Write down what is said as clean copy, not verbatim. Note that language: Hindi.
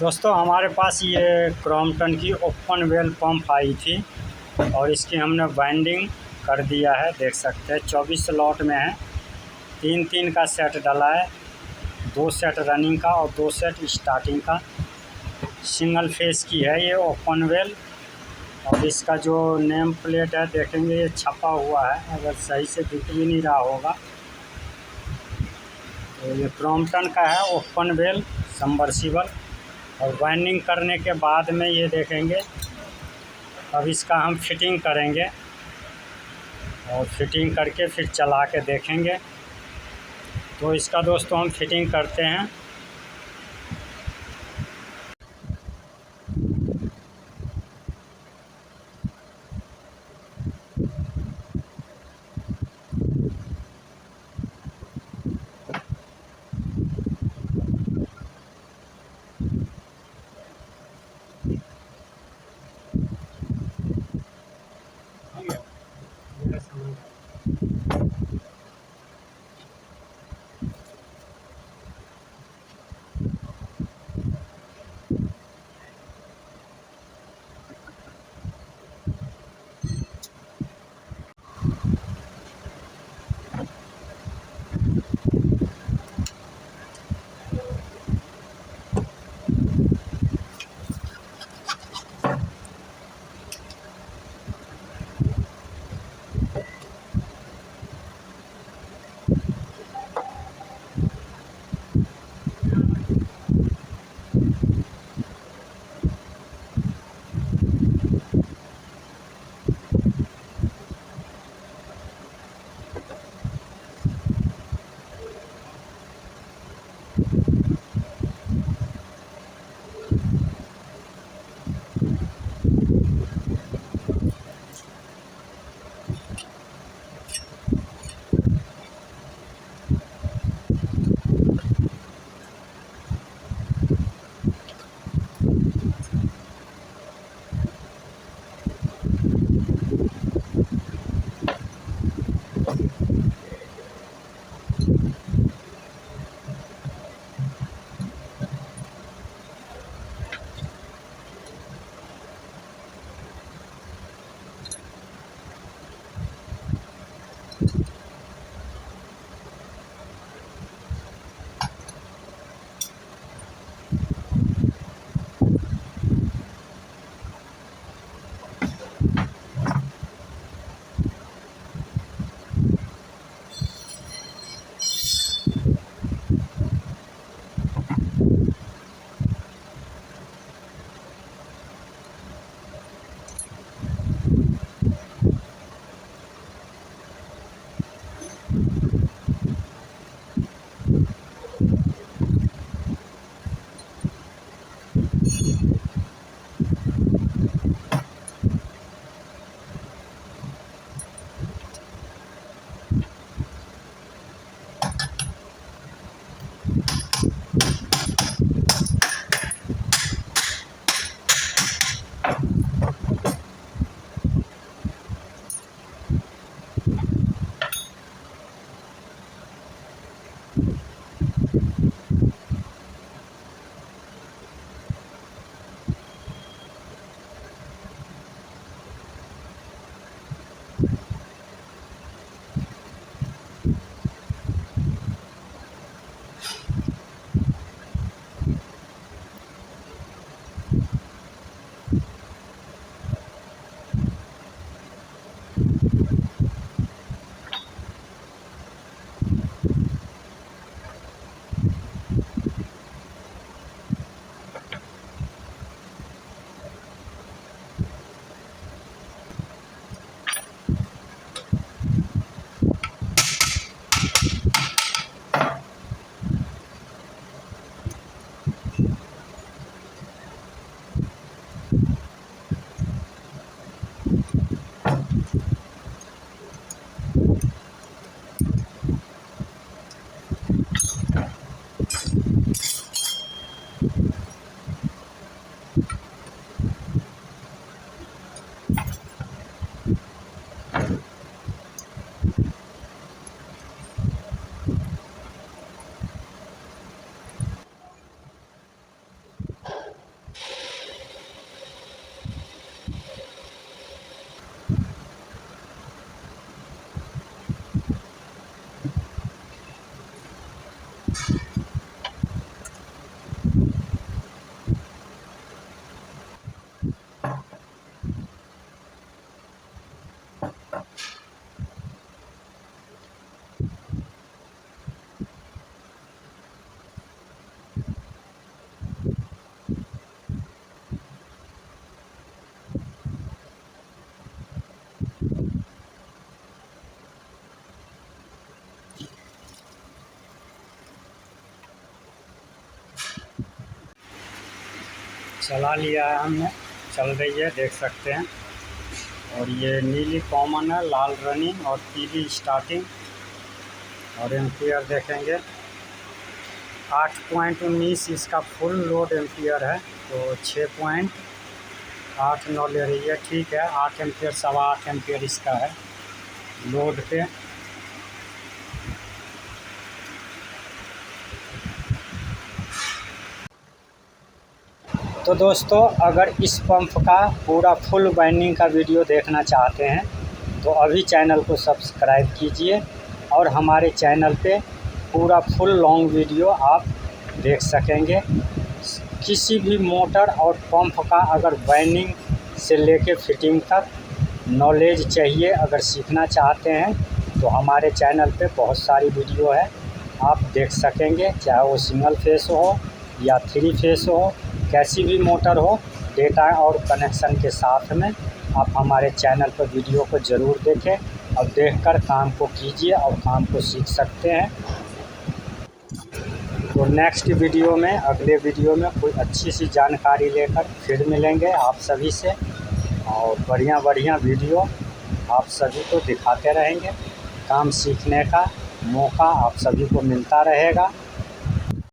दोस्तों हमारे पास ये क्रॉम्पटन की ओपन वेल पंप आई थी और इसकी हमने वाइंडिंग कर दिया है। देख सकते हैं 24 लॉट में है। तीन तीन का सेट डाला है, 2 सेट रनिंग का और 2 सेट स्टार्टिंग का। सिंगल फेस की है ये ओपन वेल। और इसका जो नेम प्लेट है देखेंगे ये छपा हुआ है, अगर सही से दिख भी नहीं रहा होगा तो ये क्रॉम्पटन का है ओपन वेल सबमर्सिबल। और वाइंडिंग करने के बाद में ये देखेंगे, अब इसका हम फिटिंग करेंगे और फिटिंग करके फिर चला के देखेंगे। तो इसका दोस्तों हम फिटिंग करते हैं। चला लिया है हमने, चल रही है देख सकते हैं। और ये नीली कॉमन है, लाल रनिंग और पीली स्टार्टिंग। और एम्पियर देखेंगे 8.19 इसका फुल लोड एम्पियर है, तो 6.89 ले रही है। ठीक है, 8 एम्पियर 8.25 एम्पियर इसका है लोड पे। तो दोस्तों, अगर इस पंप का पूरा फुल वाइंडिंग का वीडियो देखना चाहते हैं तो अभी चैनल को सब्सक्राइब कीजिए और हमारे चैनल पे पूरा फुल लॉन्ग वीडियो आप देख सकेंगे। किसी भी मोटर और पंप का अगर वाइंडिंग से लेके फिटिंग तक नॉलेज चाहिए, अगर सीखना चाहते हैं तो हमारे चैनल पे बहुत सारी वीडियो है, आप देख सकेंगे। चाहे वो सिंगल फेस हो या 3 फेस हो, कैसी भी मोटर हो, डेटा और कनेक्शन के साथ में आप हमारे चैनल पर वीडियो को ज़रूर देखें और देखकर काम को कीजिए और काम को सीख सकते हैं। तो नेक्स्ट वीडियो में, अगले वीडियो में कोई अच्छी सी जानकारी लेकर फिर मिलेंगे आप सभी से, और बढ़िया वीडियो आप सभी को दिखाते रहेंगे। काम सीखने का मौका आप सभी को मिलता रहेगा।